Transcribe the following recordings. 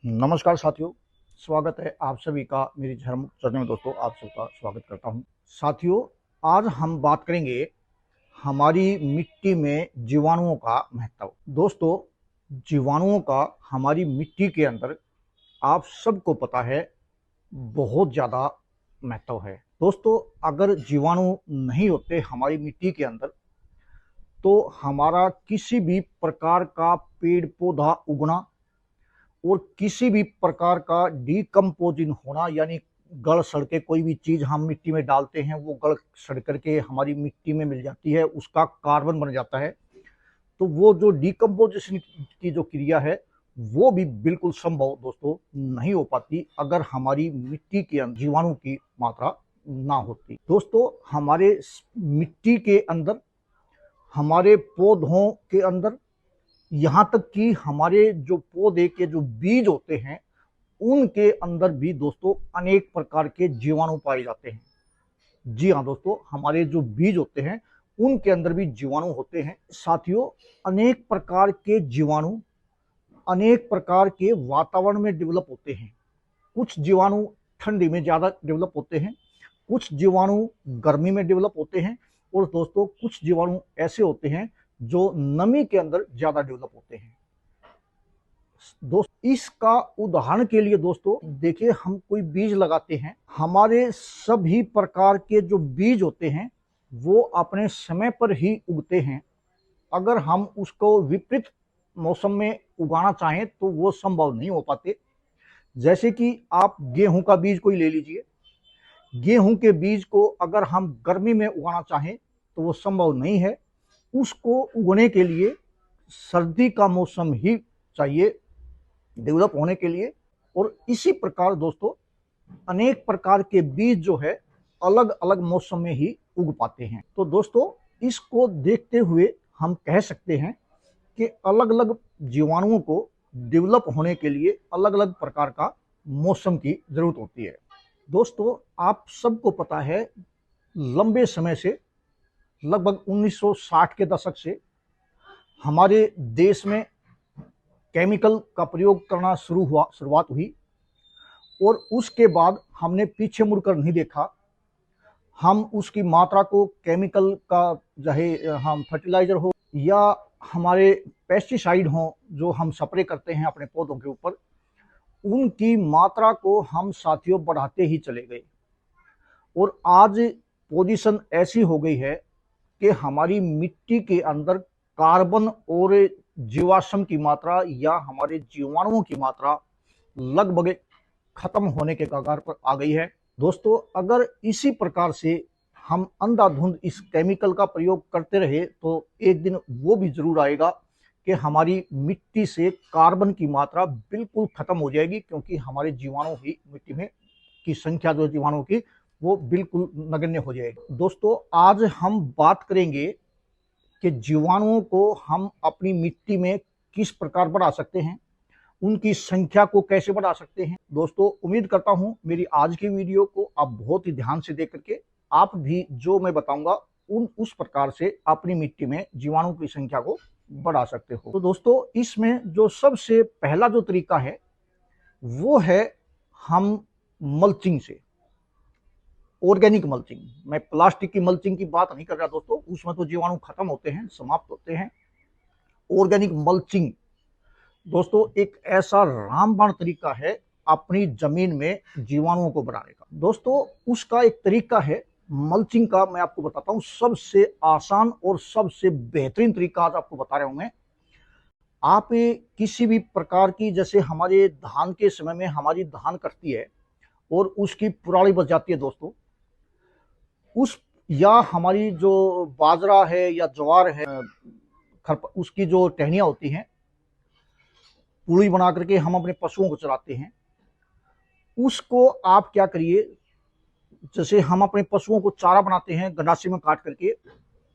नमस्कार साथियों, स्वागत है आप सभी का मेरी धर्म चर्चा में। दोस्तों, आप सबका स्वागत करता हूं। साथियों, आज हम बात करेंगे हमारी मिट्टी में जीवाणुओं का महत्व। दोस्तों, जीवाणुओं का हमारी मिट्टी के अंदर आप सबको पता है बहुत ज़्यादा महत्व है। दोस्तों, अगर जीवाणु नहीं होते हमारी मिट्टी के अंदर तो हमारा किसी भी प्रकार का पेड़ पौधा उगना और किसी भी प्रकार का डिकम्पोजिंग होना, यानी गल सड़ के कोई भी चीज़ हम मिट्टी में डालते हैं वो गल सड़ करके हमारी मिट्टी में मिल जाती है, उसका कार्बन बन जाता है। तो वो जो डिकम्पोजिशन की जो क्रिया है वो भी बिल्कुल संभव दोस्तों नहीं हो पाती अगर हमारी मिट्टी के अंदर जीवाणु की मात्रा ना होती। दोस्तों, हमारे मिट्टी के अंदर, हमारे पौधों के अंदर, यहाँ तक कि हमारे जो पौधे के जो बीज होते हैं उनके अंदर भी दोस्तों अनेक प्रकार के जीवाणु पाए जाते हैं। जी हाँ दोस्तों, हमारे जो बीज होते हैं उनके अंदर भी जीवाणु होते हैं। साथियों, अनेक प्रकार के जीवाणु अनेक प्रकार के वातावरण में डेवलप होते हैं। कुछ जीवाणु ठंडी में ज़्यादा डेवलप होते हैं, कुछ जीवाणु गर्मी में डेवलप होते हैं, और दोस्तों कुछ जीवाणु ऐसे होते हैं जो नमी के अंदर ज़्यादा डेवलप होते हैं। दोस्तों, इसका उदाहरण के लिए दोस्तों देखिए, हम कोई बीज लगाते हैं, हमारे सभी प्रकार के जो बीज होते हैं वो अपने समय पर ही उगते हैं। अगर हम उसको विपरीत मौसम में उगाना चाहें तो वो संभव नहीं हो पाते। जैसे कि आप गेहूं का बीज कोई ले लीजिए, गेहूं के बीज को अगर हम गर्मी में उगाना चाहें तो वो संभव नहीं है। उसको उगने के लिए सर्दी का मौसम ही चाहिए डेवलप होने के लिए। और इसी प्रकार दोस्तों अनेक प्रकार के बीज जो है अलग अलग मौसम में ही उग पाते हैं। तो दोस्तों, इसको देखते हुए हम कह सकते हैं कि अलग अलग जीवाणुओं को डेवलप होने के लिए अलग अलग प्रकार का मौसम की जरूरत होती है। दोस्तों, आप सबको पता है लंबे समय से, लगभग 1960 के दशक से हमारे देश में केमिकल का प्रयोग करना शुरुआत हुई, और उसके बाद हमने पीछे मुड़कर नहीं देखा। हम उसकी मात्रा को केमिकल का, चाहे हम फर्टिलाइजर हो या हमारे पेस्टिसाइड हो जो हम स्प्रे करते हैं अपने पौधों के ऊपर, उनकी मात्रा को हम साथियों बढ़ाते ही चले गए। और आज पोजीशन ऐसी हो गई है कि हमारी मिट्टी के अंदर कार्बन और जीवाश्म की मात्रा या हमारे जीवाणुओं की मात्रा लगभग खत्म होने के कगार पर आ गई है। दोस्तों, अगर इसी प्रकार से हम अंधाधुंध इस केमिकल का प्रयोग करते रहे तो एक दिन वो भी जरूर आएगा कि हमारी मिट्टी से कार्बन की मात्रा बिल्कुल खत्म हो जाएगी, क्योंकि हमारे जीवाणु ही मिट्टी में की संख्या जो जीवाणुओं की वो बिल्कुल नगण्य हो जाएगी। दोस्तों, आज हम बात करेंगे कि जीवाणुओं को हम अपनी मिट्टी में किस प्रकार बढ़ा सकते हैं, उनकी संख्या को कैसे बढ़ा सकते हैं। दोस्तों, उम्मीद करता हूं मेरी आज की वीडियो को आप बहुत ही ध्यान से देख करके आप भी जो मैं बताऊंगा उस प्रकार से अपनी मिट्टी में जीवाणु की संख्या को बढ़ा सकते हो। तो दोस्तों, इसमें जो सबसे पहला जो तरीका है वो है हम मल्चिंग से, ऑर्गेनिक मल्चिंग। मैं प्लास्टिक की मल्चिंग की बात नहीं कर रहा दोस्तों, उसमें तो जीवाणु खत्म होते हैं, समाप्त होते हैं। ऑर्गेनिक मल्चिंग दोस्तों एक ऐसा रामबाण तरीका है अपनी जमीन में जीवाणुओं को बढ़ाने का। दोस्तों, उसका एक तरीका है मल्चिंग का, मैं आपको बताता हूं। सबसे आसान और सबसे बेहतरीन तरीका आज आपको बता रहा हूं मैं। आप किसी भी प्रकार की, जैसे हमारे धान के समय में हमारी धान कटती है और उसकी पुराली बच जाती है दोस्तों, उस या हमारी जो बाजरा है या ज्वार है, उसकी जो टहनियाँ होती हैं, पूड़ी बना करके हम अपने पशुओं को चलाते हैं। उसको आप क्या करिए, जैसे हम अपने पशुओं को चारा बनाते हैं गंडासे में काट करके,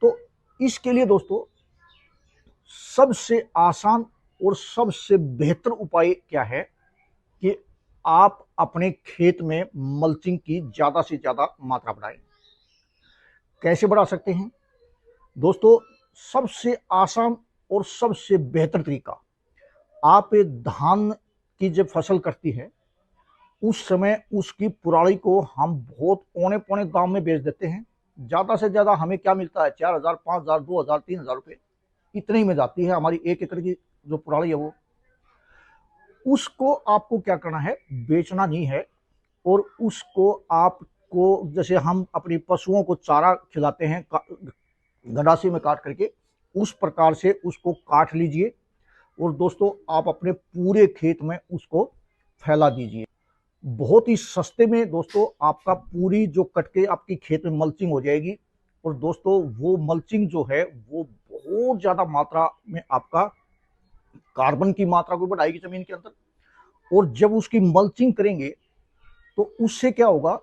तो इसके लिए दोस्तों सबसे आसान और सबसे बेहतर उपाय क्या है कि आप अपने खेत में मल्चिंग की ज़्यादा से ज़्यादा मात्रा बढ़ाएं। कैसे बढ़ा सकते हैं दोस्तों? सबसे आसान और सबसे बेहतर तरीका, आप धान की जब फसल कटती है उस समय उसकी पुराड़ी को हम बहुत औने पौने दाम में बेच देते हैं। ज़्यादा से ज़्यादा हमें क्या मिलता है, 4,000, 5,000, 2,000, 3,000 रुपये, इतने ही में जाती है हमारी 1 एकड़ की जो पुराड़ी है वो। उसको आपको क्या करना है, बेचना नहीं है। और उसको आपको, जैसे हम अपनी पशुओं को चारा खिलाते हैं गंडासी में काट करके, उस प्रकार से उसको काट लीजिए और दोस्तों आप अपने पूरे खेत में उसको फैला दीजिए। बहुत ही सस्ते में दोस्तों आपका पूरी जो कटके आपकी खेत में मल्चिंग हो जाएगी। और दोस्तों वो मल्चिंग जो है वो बहुत ज्यादा मात्रा में आपका कार्बन की मात्रा को बढ़ाएगी जमीन के अंदर। और जब उसकी मल्चिंग करेंगे तो उससे क्या होगा,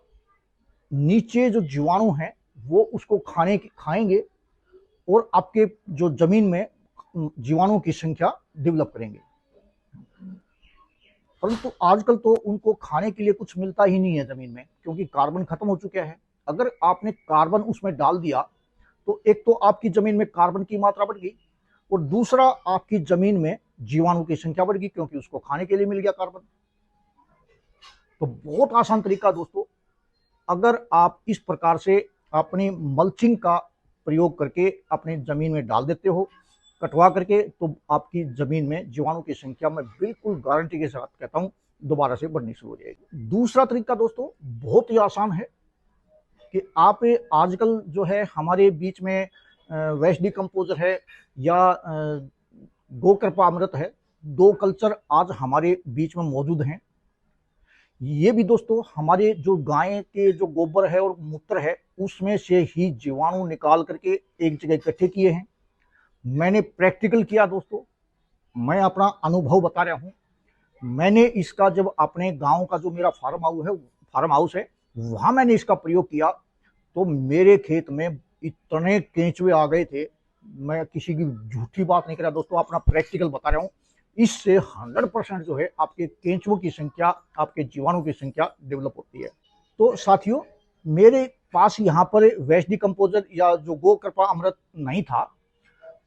नीचे जो जीवाणु हैं वो उसको खाएंगे और आपके जो जमीन में जीवाणुओं की संख्या डेवलप करेंगे। परंतु आजकल तो उनको खाने के लिए कुछ मिलता ही नहीं है जमीन में, क्योंकि कार्बन खत्म हो चुका है। अगर आपने कार्बन उसमें डाल दिया तो एक तो आपकी जमीन में कार्बन की मात्रा बढ़ गई और दूसरा आपकी जमीन में जीवाणु की संख्या बढ़ गई, क्योंकि उसको खाने के लिए मिल गया कार्बन। तो बहुत आसान तरीका दोस्तों, अगर आप इस प्रकार से अपनी मल्चिंग का प्रयोग करके अपनी जमीन में डाल देते हो कटवा करके, तो आपकी जमीन में जीवाणु की संख्या मैं बिल्कुल गारंटी के साथ कहता हूं दोबारा से बढ़नी शुरू हो जाएगी। दूसरा तरीका दोस्तों बहुत ही आसान है कि आप आजकल जो है हमारे बीच में वेस्ट डिकम्पोजर है या गोकृपा अमृत है, 2 कल्चर आज हमारे बीच में मौजूद हैं। ये भी दोस्तों हमारे जो गाय के जो गोबर है और मूत्र है उसमें से ही जीवाणु निकाल करके एक जगह इकट्ठे किए हैं। मैंने प्रैक्टिकल किया दोस्तों, मैं अपना अनुभव बता रहा हूँ। मैंने इसका जब अपने गांव का जो मेरा फार्म हाउस है वहां मैंने इसका प्रयोग किया तो मेरे खेत में इतने केंचुए आ गए थे। मैं किसी की झूठी बात नहीं कर रहा दोस्तों, अपना प्रैक्टिकल बता रहा हूँ। इससे 100% जो है आपके केंचुओं की संख्या, आपके जीवाणु की संख्या डेवलप होती है। तो साथियों, मेरे पास यहाँ पर वेस्ट डिकम्पोजर या जो गोकृपा अमृत नहीं था,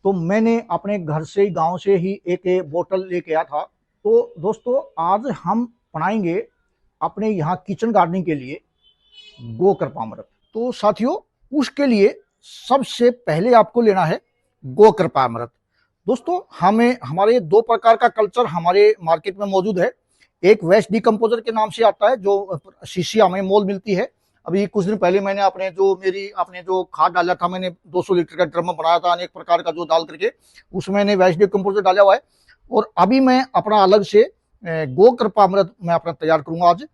तो मैंने अपने घर से गांव से ही एक बोतल लेके आया था। तो दोस्तों आज हम बनाएंगे अपने यहाँ किचन गार्डनिंग के लिए गोकृपा अमृत। तो साथियों उसके लिए सबसे पहले आपको लेना है गोकृपा अमृत। दोस्तों हमें हमारे 2 प्रकार का कल्चर हमारे मार्केट में मौजूद है। एक वेस्ट डिकम्पोजर के नाम से आता है जो शीशी हमें मोल मिलती है। अभी कुछ दिन पहले मैंने आपने जो खाद डाला था, मैंने 200 लीटर का ड्रम बनाया था अनेक प्रकार का जो डाल करके, उसमें मैंने वेस्ट डिकम्पोजर डाला हुआ है। और अभी मैं अपना अलग से गोकृपा अमृत मैं अपना तैयार करूंगा आज।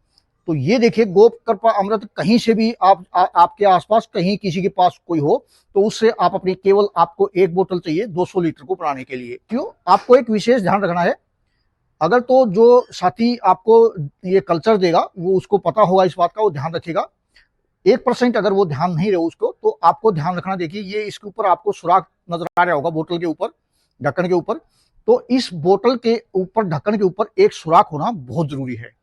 तो ये देखिए गोकृपा अमृत कहीं से भी आपके आसपास कहीं किसी के पास कोई हो तो उससे आप अपनी केवल आपको 1 बोतल चाहिए 200 लीटर को बनाने के लिए। क्यों, आपको एक विशेष ध्यान रखना है। अगर तो जो साथी आपको ये कल्चर देगा वो उसको पता होगा इस बात का, वो ध्यान रखेगा। 1% अगर वो ध्यान नहीं रहे उसको, तो आपको ध्यान रखना। देखिए ये इसके ऊपर आपको सुराख नजर आ रहा होगा, बोतल के ऊपर, ढक्कन के ऊपर। तो इस बोतल के ऊपर, ढक्कन के ऊपर एक सुराख होना बहुत जरूरी है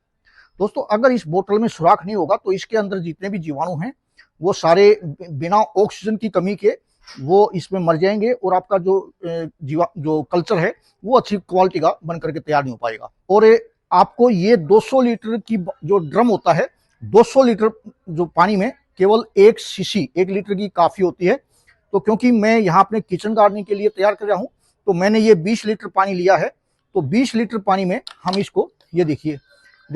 दोस्तों। अगर इस बोतल में सुराख नहीं होगा तो इसके अंदर जितने भी जीवाणु हैं वो सारे बिना ऑक्सीजन की कमी के वो इसमें मर जाएंगे और आपका जो कल्चर है वो अच्छी क्वालिटी का बन करके तैयार नहीं हो पाएगा। और आपको ये 200 लीटर की जो ड्रम होता है, 200 लीटर जो पानी में केवल 1 शीशी 1 लीटर की काफी होती है। तो क्योंकि मैं यहाँ अपने किचन गार्डनिंग के लिए तैयार कर रहा हूँ तो मैंने ये 20 लीटर पानी लिया है। तो 20 लीटर पानी में हम इसको, ये देखिए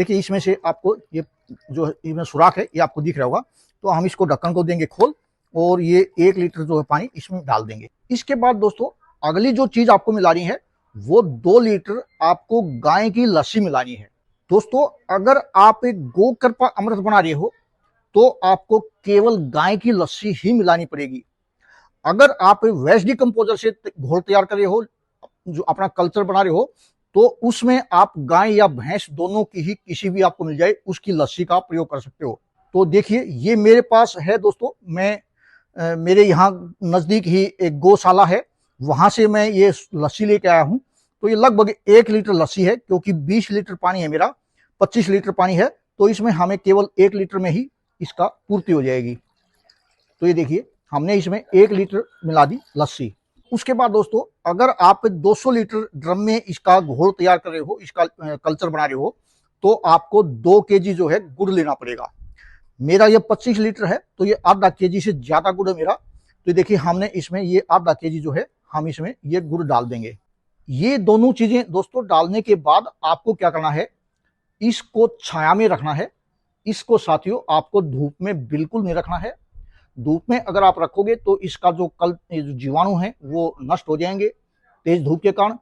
इसमें से आपको ये जो इसमें सुराख है ये आपको दिख रहा होगा। तो हम इसको ढक्कन को देंगे खोल और ये 1 लीटर जो है पानी इसमें डाल देंगे। इसके बाद दोस्तों अगली जो चीज आपको मिलानी है वो 2 लीटर आपको गाय की लस्सी मिलानी है। दोस्तों अगर आप एक गोकृपा अमृत बना रहे हो तो आपको केवल गाय की लस्सी ही मिलानी पड़ेगी। अगर आप वेस्ट डिकम्पोजर से घोल तैयार कर रहे हो, जो अपना कल्चर बना रहे हो, तो उसमें आप गाय या भैंस दोनों की ही किसी भी आपको मिल जाए उसकी लस्सी का प्रयोग कर सकते हो। तो देखिए ये मेरे पास है दोस्तों, मैं मेरे यहाँ नजदीक ही एक गौशाला है, वहां से मैं ये लस्सी लेके आया हूँ। तो ये लगभग 1 लीटर लस्सी है, क्योंकि 20 लीटर पानी है मेरा, 25 लीटर पानी है, तो इसमें हमें केवल 1 लीटर में ही इसका पूर्ति हो जाएगी। तो ये देखिए हमने इसमें 1 लीटर मिला दी लस्सी। उसके बाद दोस्तों, अगर आप 200 लीटर ड्रम में इसका घोल तैयार कर रहे हो, इसका कल्चर बना रहे हो, तो आपको 2 केजी जो है गुड़ लेना पड़ेगा। मेरा ये 25 लीटर है, तो ये आधा केजी से ज्यादा गुड़ है मेरा। तो देखिए हमने इसमें ये आधा केजी जो है हम इसमें ये गुड़ डाल देंगे। ये दोनों चीजें दोस्तों डालने के बाद आपको क्या करना है, इसको छाया में रखना है। इसको साथियों आपको धूप में बिल्कुल नहीं रखना है। धूप में अगर आप रखोगे तो इसका जो जीवाणु है वो नष्ट हो जाएंगे तेज धूप के कारण।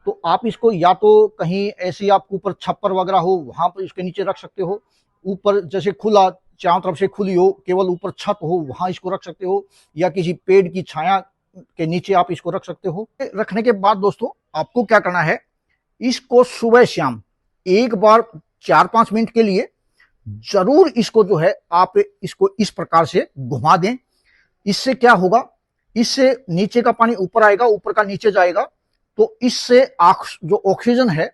तो आप इसको या तो कहीं ऐसी आपके ऊपर छप्पर वगैरह हो वहां पर इसके नीचे रख सकते हो, ऊपर जैसे खुला चारों तरफ से खुली हो, केवल ऊपर छत हो वहां इसको रख सकते हो, या किसी पेड़ की छाया के नीचे आप इसको रख सकते हो। रखने के बाद दोस्तों आपको क्या करना है, इसको सुबह शाम एक बार 4-5 मिनट के लिए जरूर इसको जो है आप इसको इस प्रकार से घुमा दें। इससे क्या होगा, इससे नीचे का पानी ऊपर आएगा, ऊपर का नीचे जाएगा, तो इससे जो ऑक्सीजन है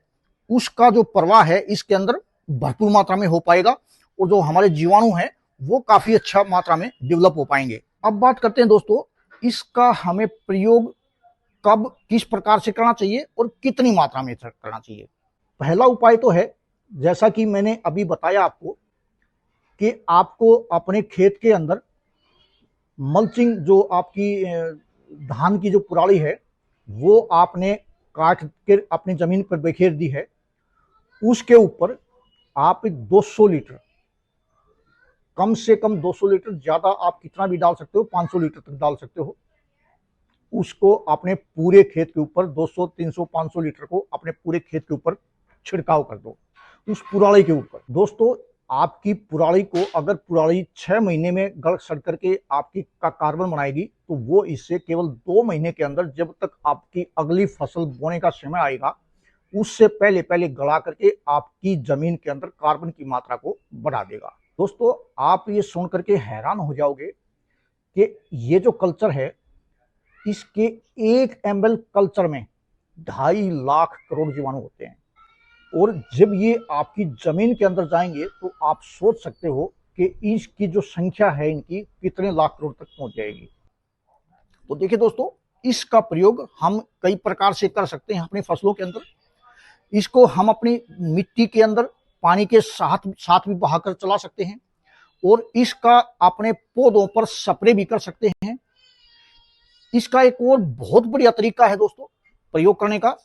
उसका जो प्रवाह है इसके अंदर भरपूर मात्रा में हो पाएगा, और जो हमारे जीवाणु हैं वो काफी अच्छा मात्रा में डेवलप हो पाएंगे। अब बात करते हैं दोस्तों, इसका हमें प्रयोग कब किस प्रकार से करना चाहिए और कितनी मात्रा में करना चाहिए। पहला उपाय तो है, जैसा कि मैंने अभी बताया आपको, कि आपको अपने खेत के अंदर मल्चिंग जो आपकी धान की जो पुराली है वो आपने काट के अपनी जमीन पर बिखेर दी है, उसके ऊपर आप 200 लीटर, कम से कम 200 लीटर, ज्यादा आप कितना भी डाल सकते हो, 500 लीटर तक डाल सकते हो, उसको अपने पूरे खेत के ऊपर 200, 300, 500 लीटर को अपने पूरे खेत के ऊपर छिड़काव कर दो उस पुराली के ऊपर। दोस्तों आपकी पुराली को अगर पुराली 6 महीने में गल सड़ करके आपकी का कार्बन बनाएगी, तो वो इससे केवल 2 महीने के अंदर, जब तक आपकी अगली फसल बोने का समय आएगा, उससे पहले पहले गला करके आपकी जमीन के अंदर कार्बन की मात्रा को बढ़ा देगा। दोस्तों आप ये सुन करके हैरान हो जाओगे कि ये जो कल्चर है, इसके 1 ml कल्चर में 2.5 लाख करोड़ जीवाणु होते हैं, और जब ये आपकी जमीन के अंदर जाएंगे तो आप सोच सकते हो कि इसकी जो संख्या है इनकी कितने लाख करोड़ तक पहुंच जाएगी। तो देखिए दोस्तों, इसका प्रयोग हम कई प्रकार से कर सकते हैं अपनी फसलों के अंदर। इसको हम अपनी मिट्टी के अंदर पानी के साथ भी बहाकर चला सकते हैं, और इसका अपने पौधों पर स्प्रे भी कर सकते हैं। इसका एक और बहुत बढ़िया तरीका है दोस्तों प्रयोग करने का,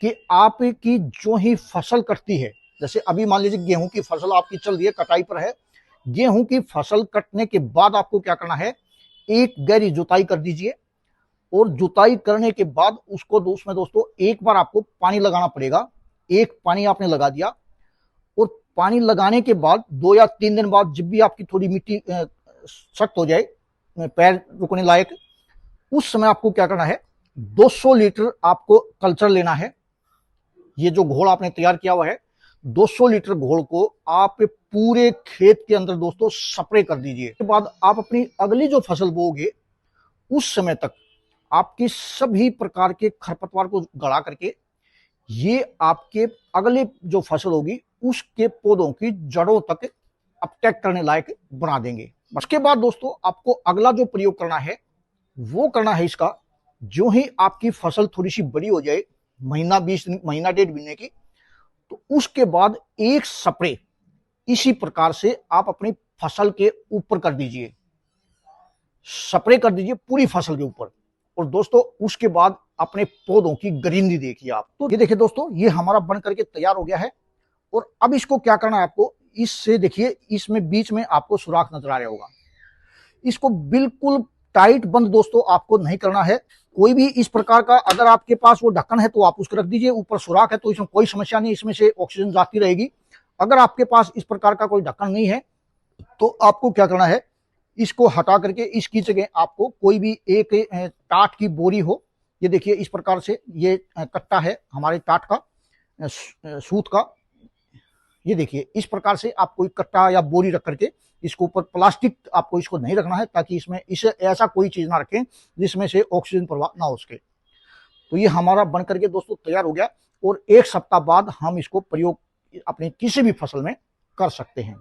कि आपकी जो ही फसल कटती है, जैसे अभी मान लीजिए गेहूं की फसल आपकी चल रही है, कटाई पर है, गेहूं की फसल कटने के बाद आपको क्या करना है, एक गहरी जुताई कर दीजिए, और जुताई करने के बाद उसको उसमें दोस्तों एक बार आपको पानी लगाना पड़ेगा। एक पानी आपने लगा दिया, और पानी लगाने के बाद 2 या 3 दिन बाद जब भी आपकी थोड़ी मिट्टी सख्त हो जाए, पैर रुकने लायक, उस समय आपको क्या करना है, 200 लीटर आपको कल्चर लेना है। ये जो घोल आपने तैयार किया हुआ है, 200 लीटर घोल को आप पूरे खेत के अंदर दोस्तों स्प्रे कर दीजिए। उसके बाद आप अपनी अगली जो फसल बोओगे उस समय तक आपकी सभी प्रकार के खरपतवार को गड़ा करके ये आपके अगले जो फसल होगी उसके पौधों की जड़ों तक अटैक करने लायक बना देंगे। उसके बाद दोस्तों आपको अगला जो प्रयोग करना है वो करना है इसका, जो ही आपकी फसल थोड़ी सी बड़ी हो जाए, महीना 20 दिन, महीना 1.5 महीने की, तो उसके बाद एक स्प्रे इसी प्रकार से आप अपनी फसल के ऊपर कर दीजिए, स्प्रे कर दीजिए पूरी फसल के ऊपर। और दोस्तों उसके बाद अपने पौधों की गरिंदी देखिए आप। तो ये देखिए दोस्तों, ये हमारा बन करके तैयार हो गया है, और अब इसको क्या करना है आपको, इससे देखिए इसमें बीच में आपको सुराख नजर आ रहा होगा, इसको बिल्कुल टाइट बंद दोस्तों आपको नहीं करना है। कोई भी इस प्रकार का अगर आपके पास वो ढक्कन है तो आप उसको रख दीजिए, ऊपर सुराख है तो इसमें कोई समस्या नहीं, इसमें से ऑक्सीजन जाती रहेगी। अगर आपके पास इस प्रकार का कोई ढक्कन नहीं है तो आपको क्या करना है, इसको हटा करके इसकी जगह आपको कोई भी एक टाट की बोरी हो, ये देखिए इस प्रकार से ये कट्टा है हमारे टाट का, सूत का, ये देखिए इस प्रकार से आप कोई कट्टा या बोरी रख करके इसको ऊपर, प्लास्टिक आपको इसको नहीं रखना है ताकि इसमें इसे ऐसा कोई चीज ना रखें जिसमें से ऑक्सीजन प्रवाह ना हो सके। तो ये हमारा बन करके दोस्तों तैयार हो गया, और 1 सप्ताह बाद हम इसको प्रयोग अपनी किसी भी फसल में कर सकते हैं।